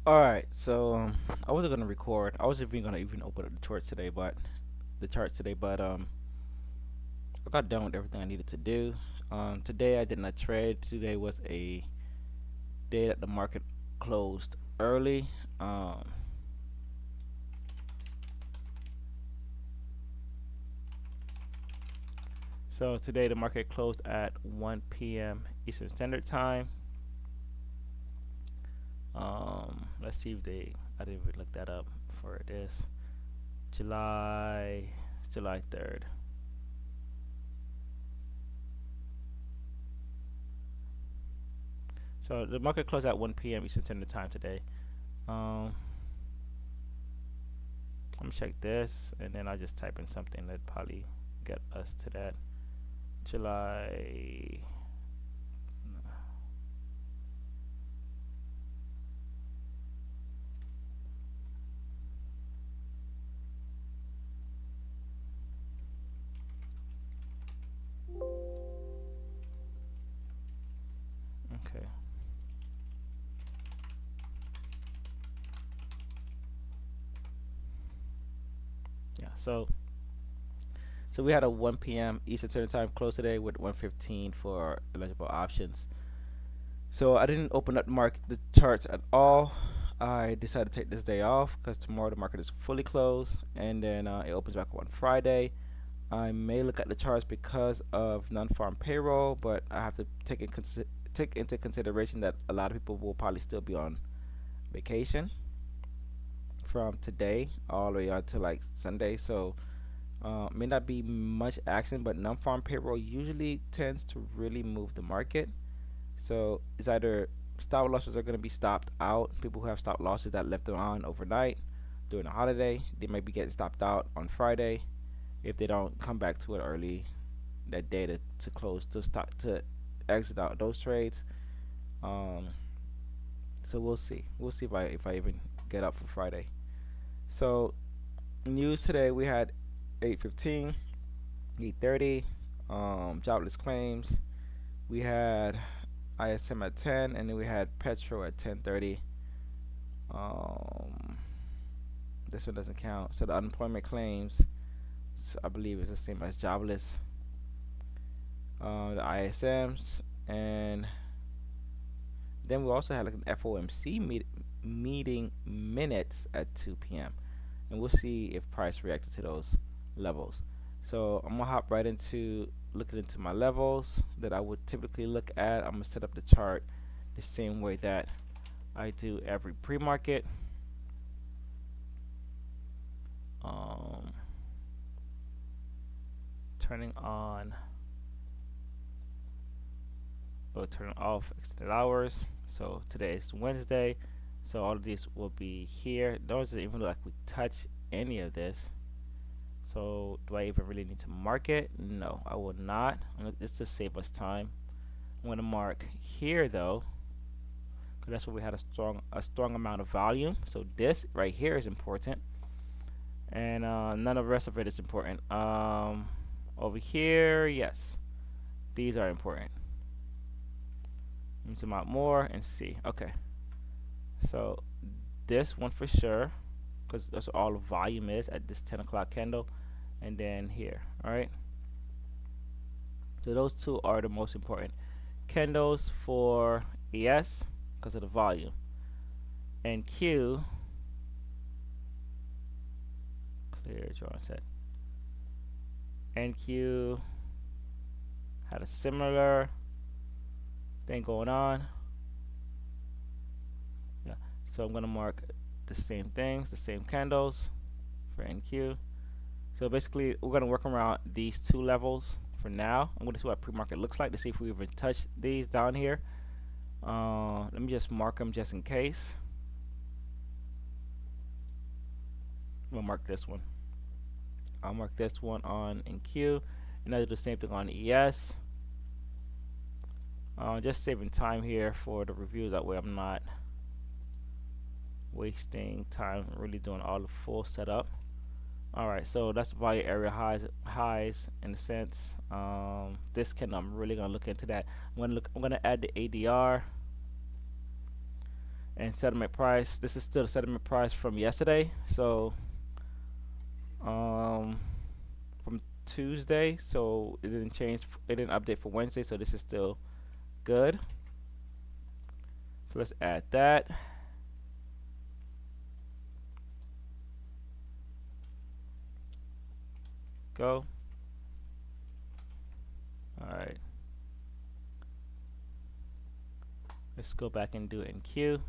All right, so I wasn't gonna record. I wasn't even gonna open up the charts today, but I got done with everything I needed to do. Today I did not trade. Today was a day that the market closed early. Um, so today the market closed at 1 p.m. Eastern Standard Time. Let's see if they. I didn't even look that up for this. July, July 3rd. So the market closed at 1 p.m. Eastern Standard Time today. Um, I'm gonna check this, and then I'll just type in something that probably get us to that. July. Okay. Yeah. So we had a 1 p.m. Eastern Standard Time close today with 1:15 for eligible options. So I didn't open up the charts at all. I decided to take this day off because tomorrow the market is fully closed, and then it opens back up on Friday. I may look at the charts because of non-farm payroll, but I have to take into consideration that a lot of people will probably still be on vacation from today all the way until like Sunday. So may not be much action, but non-farm payroll usually tends to really move the market. So it's either stop losses are going to be stopped out. People who have stop losses that left them on overnight during the holiday, they might be getting stopped out on Friday if they don't come back to it early that day to close to stop to exit out those trades. Um, so we'll see. We'll see if I even get up for Friday. So news today we had 8:15, 8:30, jobless claims. We had ISM at 10, and then we had Petro at 10:30. Um, this one doesn't count. So the unemployment claims, I believe, is the same as jobless. The ISMs, and then we also had like an FOMC meeting minutes at 2 p.m. And we'll see if price reacted to those levels. So I'm gonna hop right into looking into my levels that I would typically look at. I'm gonna set up the chart the same way that I do every pre-market. Um, turning on or turning off extended hours. So today is Wednesday, so all of these will be here. Doesn't even look like we touch any of this. So do I even really need to mark it? No, I will not. Just to save us time, I'm gonna mark here though, because that's where we had a strong amount of volume. So this right here is important, and none of the rest of it is important. Over here, yes, these are important. Let me zoom out more and see. Okay, so this one for sure, because that's all the volume is at this 10 o'clock candle, and then here. All right. So those two are the most important candles for ES because of the volume, and Q clear draw set. NQ had a similar thing going on. Yeah. So I'm gonna mark the same things, the same candles for NQ. So basically, we're gonna work around these two levels for now. I'm gonna see what pre-market looks like to see if we even touch these down here. Let me just mark them just in case. I'm gonna mark this one. I'll mark this one on NQ, and I'll do the same thing on ES. Just saving time here for the review. That way, I'm not wasting time really doing all the full setup. Alright, so that's value area highs in a sense. This candle, I'm really gonna look into that. I'm gonna add the ADR, And settlement price. This is still the settlement price from yesterday. So from Tuesday. So it didn't change. It didn't update for Wednesday. So this is still good. So let's add that. Go. All right. Let's go back and do it in Q.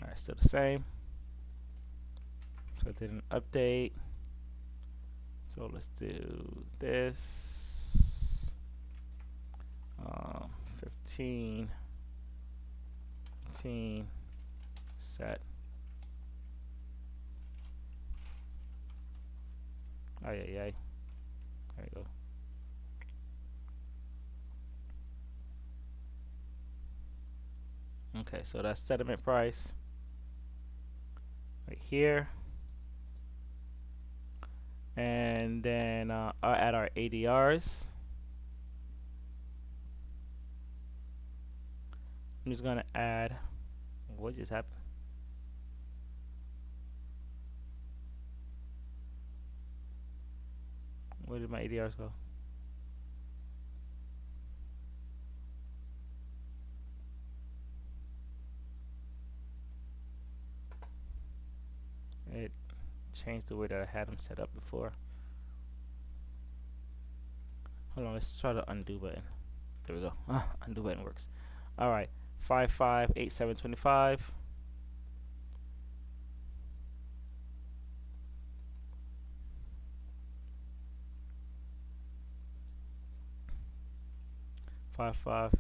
All right, still the same. So it didn't update. So let's do this. 15, 15, set. Oh yeah, yeah. There you go. Okay, so that's settlement price right here. And then I'll add our ADRs. I'm just gonna add, what just happened? Where did my ADRs go? It changed the way that I had them set up before. Hold on, let's try the undo button. There we go. Undo button works. All right, 558725. Five.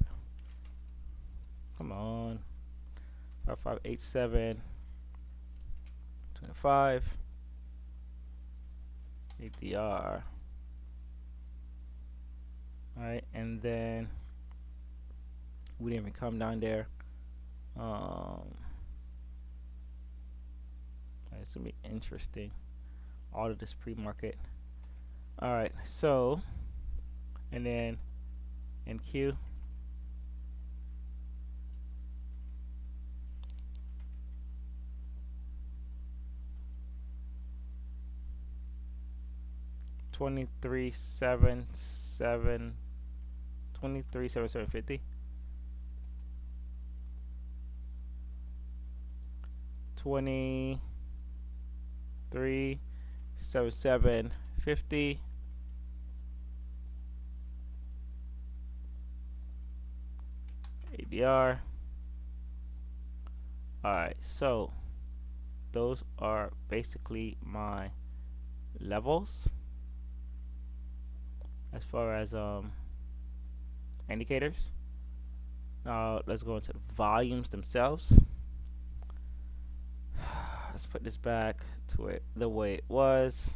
Come on. 558725. ADR. All right, and then we didn't even come down there. It's gonna be interesting. All of this pre-market. All right, so and then in Q. $23,750. 23,750. ADR. Alright, so those are basically my levels as far as indicators. Now let's go into the volumes themselves. Let's put this back to it the way it was.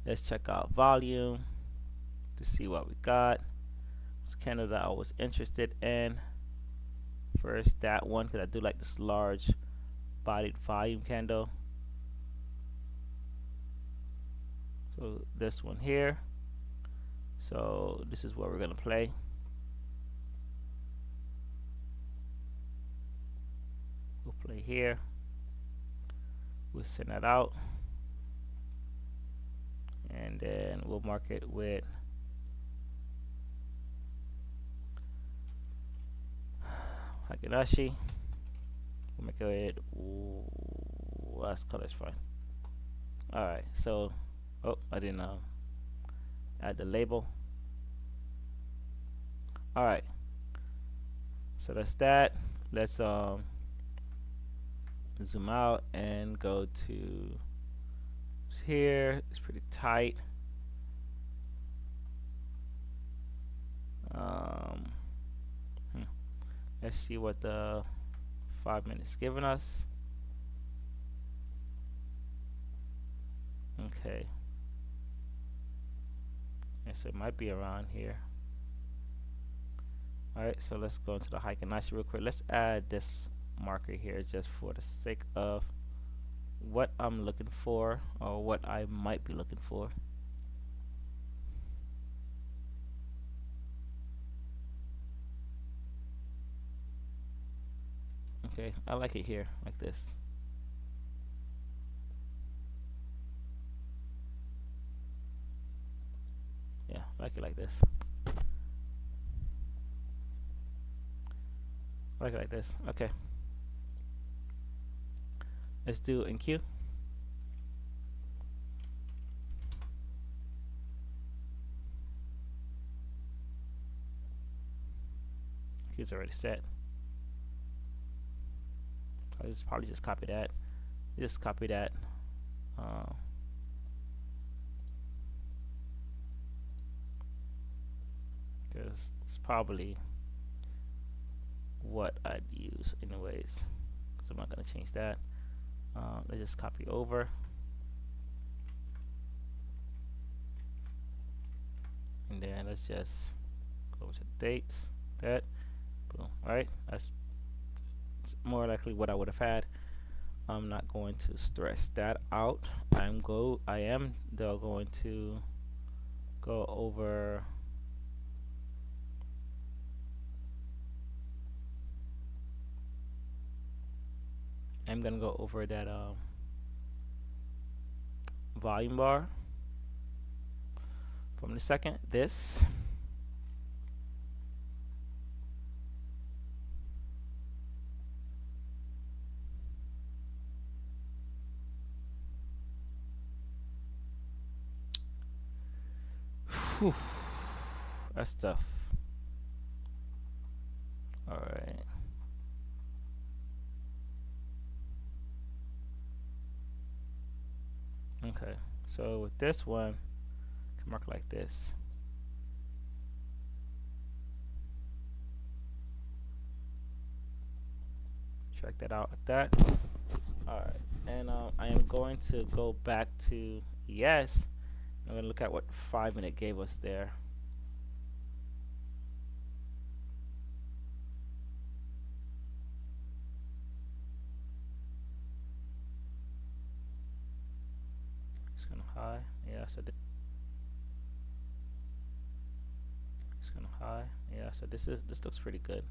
Let's check out volume to see what we got. It's candle that I was interested in. First, that one, because I do like this large bodied volume candle. So this one here. So this is where we're gonna play. We'll play here. We'll send that out, and then we'll mark it with Haginashi. We'll make it last color is fine. Alright, so I didn't add the label. Alright, so that's that. Let's zoom out and go to here. It's pretty tight. Let's see what the 5 minutes giving us. Okay, Okay, so it might be around here. Alright, so let's go into the Heikin Nice real quick. Let's add this marker here just for the sake of what I'm looking for, or what I might be looking for. Okay, I like it here, like this. Yeah, I like it like this. I like it like this. Okay. Let's do NQ. Q's already set. I'll just probably just copy that. Just copy that. Because it's probably what I'd use anyways. So I'm not gonna change that. Let's just copy over. And then let's just go to dates. That. Boom. Alright. That's more likely what I would have had. I'm not going to stress that out. I am though going to go over I'm gonna go over that volume bar from the second. This Whew. That's tough. Alright. Okay, so with this one, I can mark like this. Check that out like that. Alright, and I am going to go back to yes. I'm going to look at what 5 minute gave us there. It's kind of high. Yeah, so it's kind of high. Yeah, so this looks pretty good.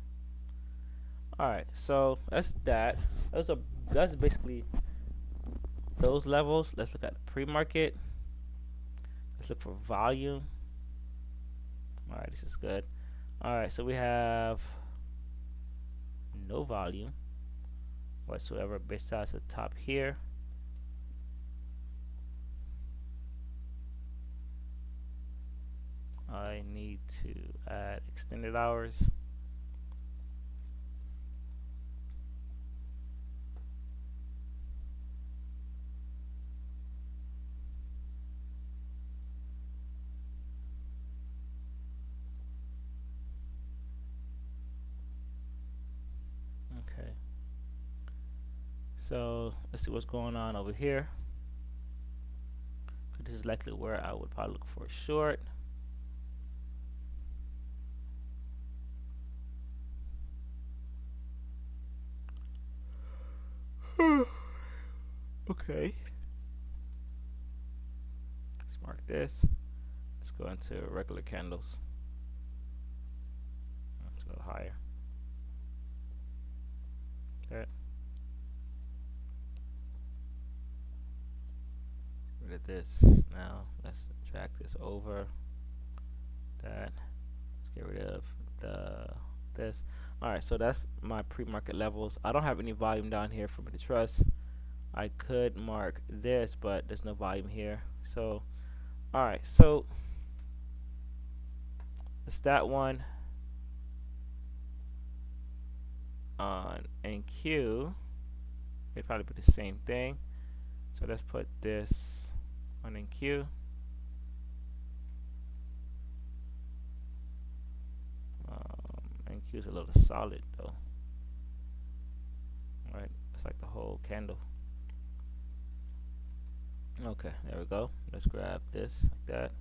Alright, so that's that. That's basically those levels. Let's look at the pre-market. Let's look for volume. Alright, this is good. Alright, so we have no volume whatsoever besides the top here. I need to add extended hours. Okay. So let's see what's going on over here. This is likely where I would probably look for a short. Okay. Let's mark this. Let's go into regular candles. Let's go higher. Okay. Get rid of this. Now let's drag this over. That. Let's get rid of this. Alright, so that's my pre-market levels. I don't have any volume down here for me to trust. I could mark this, but there's no volume here. So, alright, so it's that one on NQ. It'd probably be the same thing. So let's put this on NQ. NQ is a little solid though. Alright, it's like the whole candle. Okay, there we go. Let's grab this like that.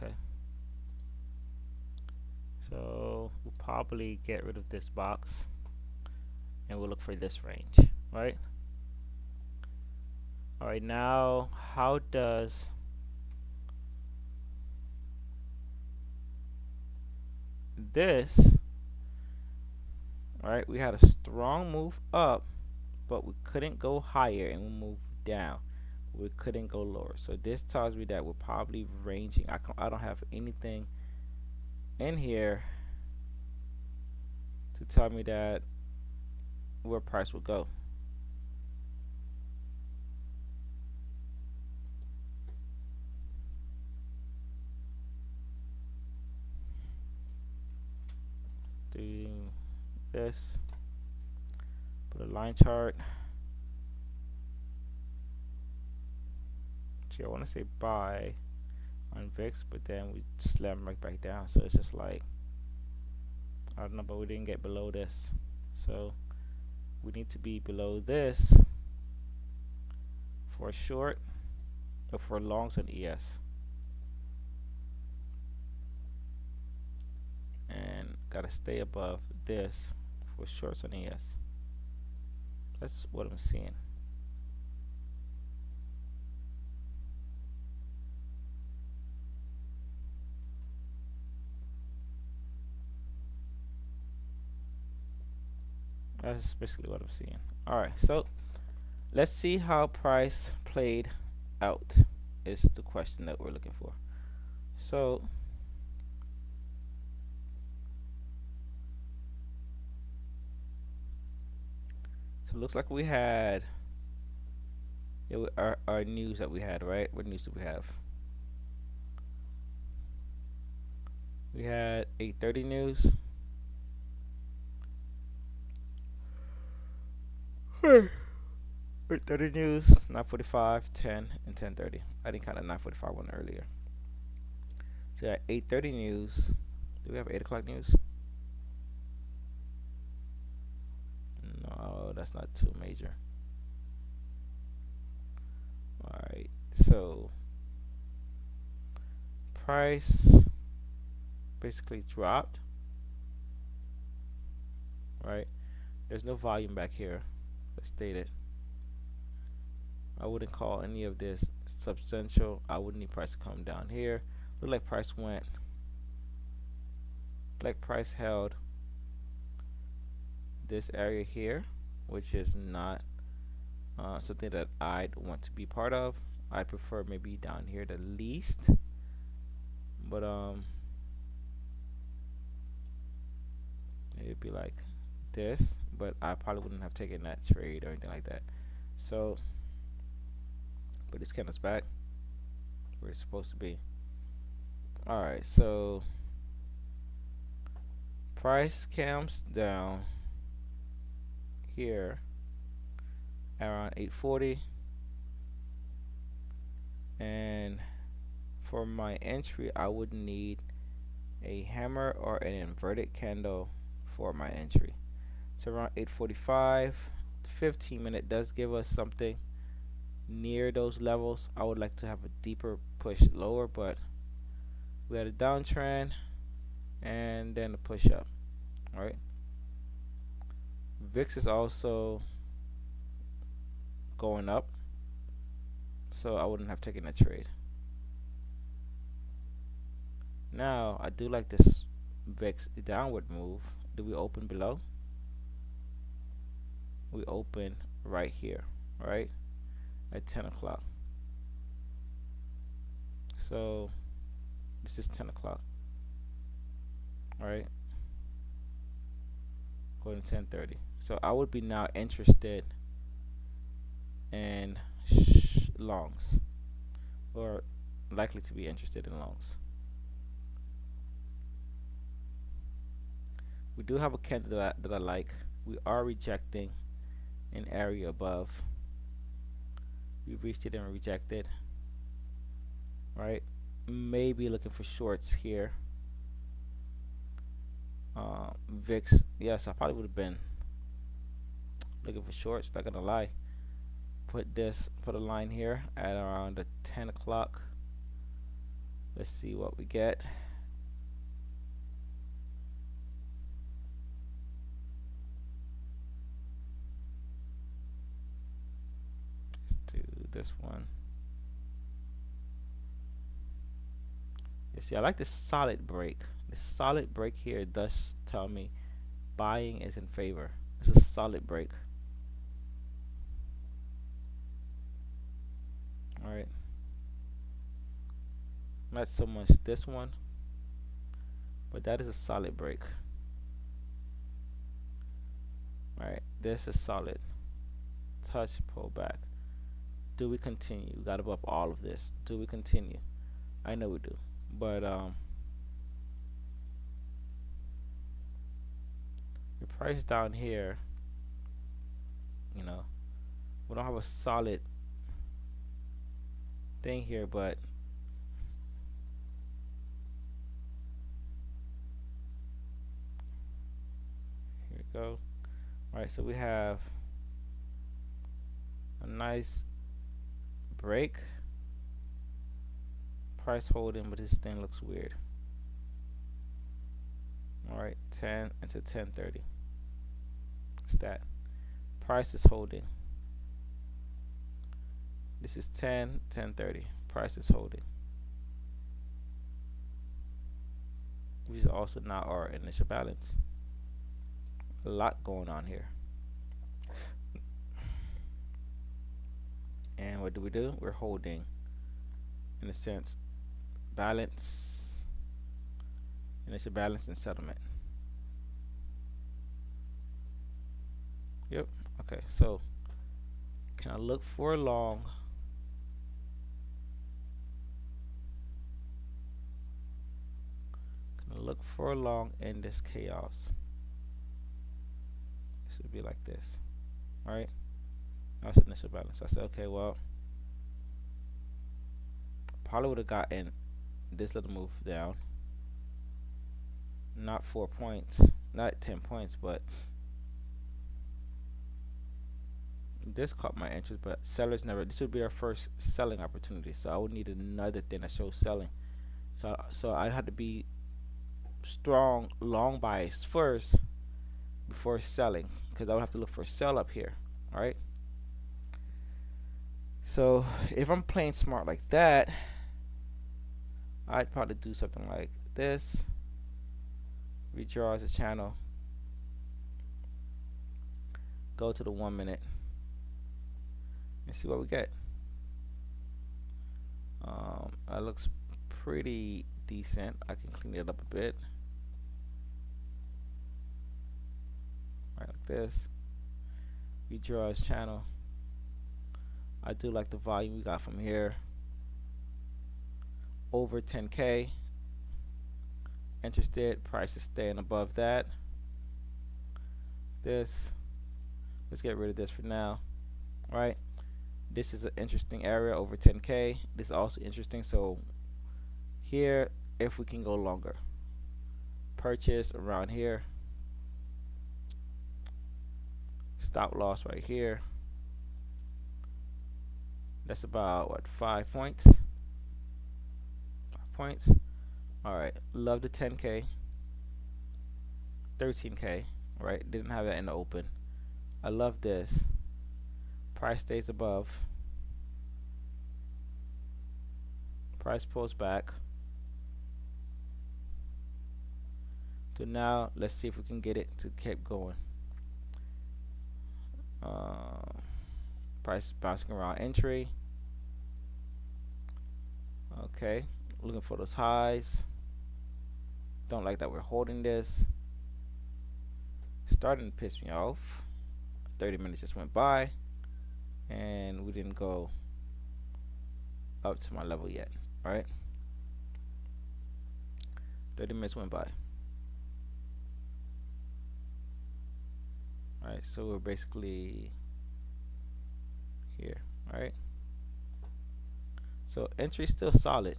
Okay. So we'll probably get rid of this box and we'll look for this range, right? All right, now how does this, all right, we had a strong move up, but we couldn't go higher and we moved down. We couldn't go lower. So this tells me that we're probably ranging. I don't have anything in here to tell me that where price will go. Doing this, put a line chart. Actually, I want to say buy on VIX, but then we slam right back down. So it's just like, I don't know, but we didn't get below this. So we need to be below this for a short or for longs on ES. And gotta stay above this for shorts on ES. That's what I'm seeing. That's basically what I'm seeing. Alright, so let's see how price played out is the question that we're looking for. So it looks like we had our news that we had, right? What news did we have? We had 8:30 news. 8:30 news, 9:45, 10, and 10:30. I didn't count the 9:45 one earlier. So at 8:30 news, do we have 8 o'clock news? No, that's not too major. Alright, so price basically dropped, right? There's no volume back here, as stated. I wouldn't call any of this substantial. I would need price to come down here. Look like price went, like price held this area here, which is not something that I'd want to be part of. I'd prefer maybe down here the least, but it'd be like this, but I probably wouldn't have taken that trade or anything like that. So but this candle's back where it's supposed to be. Alright, so price comes down here around 840, and for my entry I would need a hammer or an inverted candle for my entry. So around 845, 15-minute does give us something near those levels. I would like to have a deeper push lower, but we had a downtrend and then a push up. All right, VIX is also going up, so I wouldn't have taken that trade. Now I do like this VIX downward move. Do we open below? We open right here, right at 10 o'clock. So this is 10 o'clock, right? Going to 10:30. So I would be now interested in longs, or likely to be interested in longs. We do have a candle that I like. We are rejecting an area above. We reached it and rejected, right? Maybe looking for shorts here. VIX, yes, I probably would have been looking for shorts, not gonna lie. Put a line here at around the 10 o'clock Let's see what we get. Let's do this one. You see, I like this solid break. This solid break here does tell me buying is in favor. It's a solid break. All right. Not so much this one, but that is a solid break. All right. This is solid. Touch, pull back. Do we continue? We got above all of this. Do we continue? I know we do, but the price down here, you know, we don't have a solid thing here, but here we go. All right, so we have a nice break, price holding, but this thing looks weird. All right, 10 into 1030. What's that? Price is holding. This is 10, 1030. Price is holding, which is also now our initial balance. A lot going on here. And what do? We're holding, in a sense, balance, initial balance and settlement. Yep. Okay, so can I look for a long? Can I look for a long in this chaos? This would be like this. All right. That's initial balance. I said, okay, well, probably would have gotten this little move down. Not 4 points, not 10 points, but this caught my interest. But sellers never. This would be our first selling opportunity, so I would need another thing that shows selling. So I had to be strong long buys first before selling, because I would have to look for a sell up here. All right. So if I'm playing smart like that, I'd probably do something like this. Redraw as a channel. Go to the 1 minute and see what we get. That looks pretty decent. I can clean it up a bit. Right, like this. Redraw as channel. I do like the volume we got from here. Over 10K. Interested. Price is staying above that. This. Let's get rid of this for now. All right. This is an interesting area over 10K. This is also interesting. So here, if we can go longer, purchase around here. Stop loss right here. That's about what, 5 points? 5 points. All right. Love the 10K. 13K. Right. Didn't have that in the open. I love this. Price stays above. Price pulls back. So now let's see if we can get it to keep going. Price bouncing around entry. Okay, looking for those highs. Don't like that we're holding this. Starting to piss me off. 30 minutes just went by and we didn't go up to my level yet. All right, 30 minutes went by. All right, so we're basically here. All right, so entry still solid.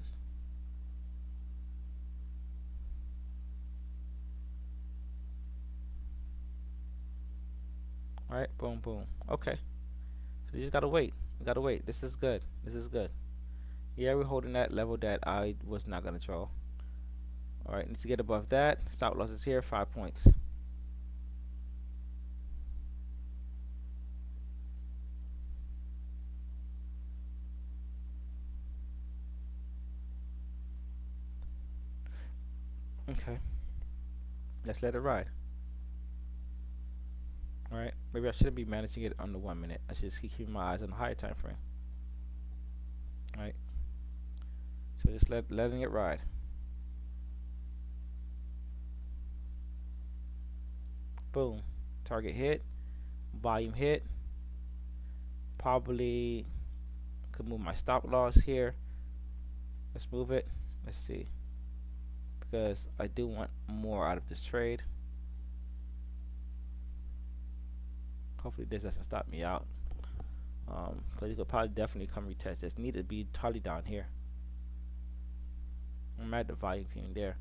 All right, boom, boom. Okay, so you just gotta wait. You gotta wait. This is good. This is good. Yeah, we're holding that level that I was not gonna draw. All right, need to get above that. Stop loss is here, 5 points. Okay, let's let it ride. All right, maybe I shouldn't be managing it on the 1 minute. I should just keep keeping my eyes on the higher time frame. All right, so just letting it ride. Boom, target hit, volume hit. Probably could move my stop loss here. Let's move it. Let's see, because I do want more out of this trade. Hopefully this doesn't stop me out. But you could probably definitely come retest this. Need to be totally down here. I'm at the volume premium there.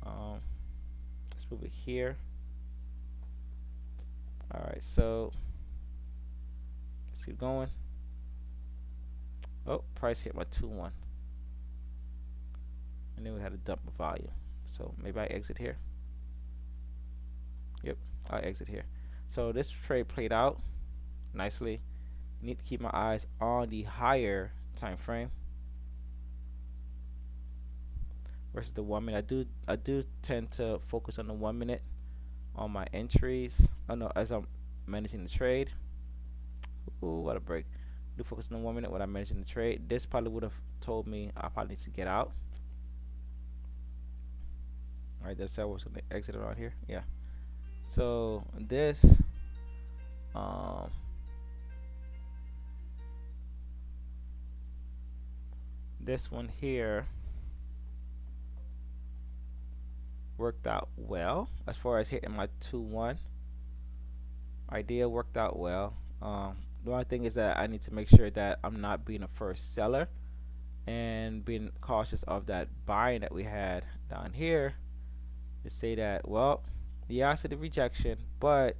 Let's move it here. All right, so let's keep going. Oh, price hit my 2-1, and then we had a dump of volume. So maybe I exit here. Yep, I exit here. So this trade played out nicely. Need to keep my eyes on the higher time frame versus the 1 minute. I do tend to focus on the 1 minute on my entries. Oh no, as I'm managing the trade. Ooh, what a break. Do focus on the 1 minute when I'm managing the trade. This probably would have told me I probably need to get out. Alright, that's how I was gonna exit around here. Yeah. So um this one here worked out well as far as hitting my 2-1 idea. Worked out well. The only thing is that I need to make sure that I'm not being a first seller and being cautious of that buying that we had down here to say that, well, yeah, I said the rejection, but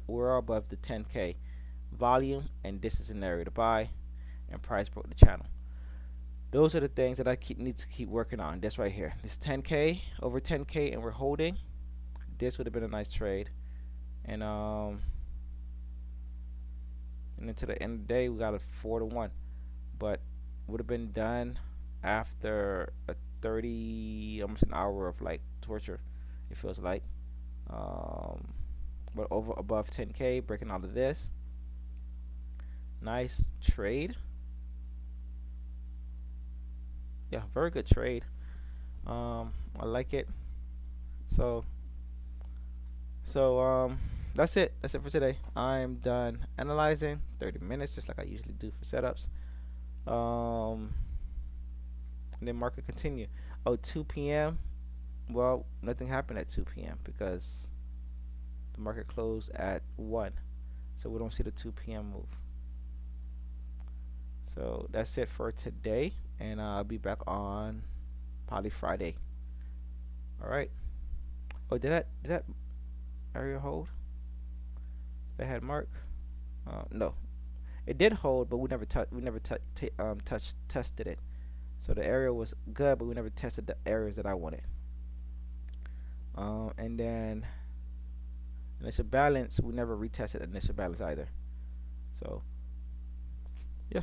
we're above the 10k volume, and this is an area to buy, and price broke the channel. Those are the things that I need to keep working on. This right here, this 10k, over 10k, and we're holding. This would have been a nice trade, and then to the end of the day, we got a 4-1, but would have been done after a 30, almost an hour of like torture. It feels like, but over above 10k, breaking out of this. Nice trade. Yeah, very good trade. I like it. So that's it. That's it for today. I'm done analyzing. 30 minutes, just like I usually do for setups. And then market continue. Oh, 2 p.m. Well, nothing happened at 2 p.m. because the market closed at 1, so we don't see the 2 p.m. move. So that's it for today, and I'll be back on probably Friday. All right. Oh, did that area hold? That had mark? No, it did hold, but we never tested it. So the area was good, but we never tested the areas that I wanted. And then initial balance, we never retested initial balance either. So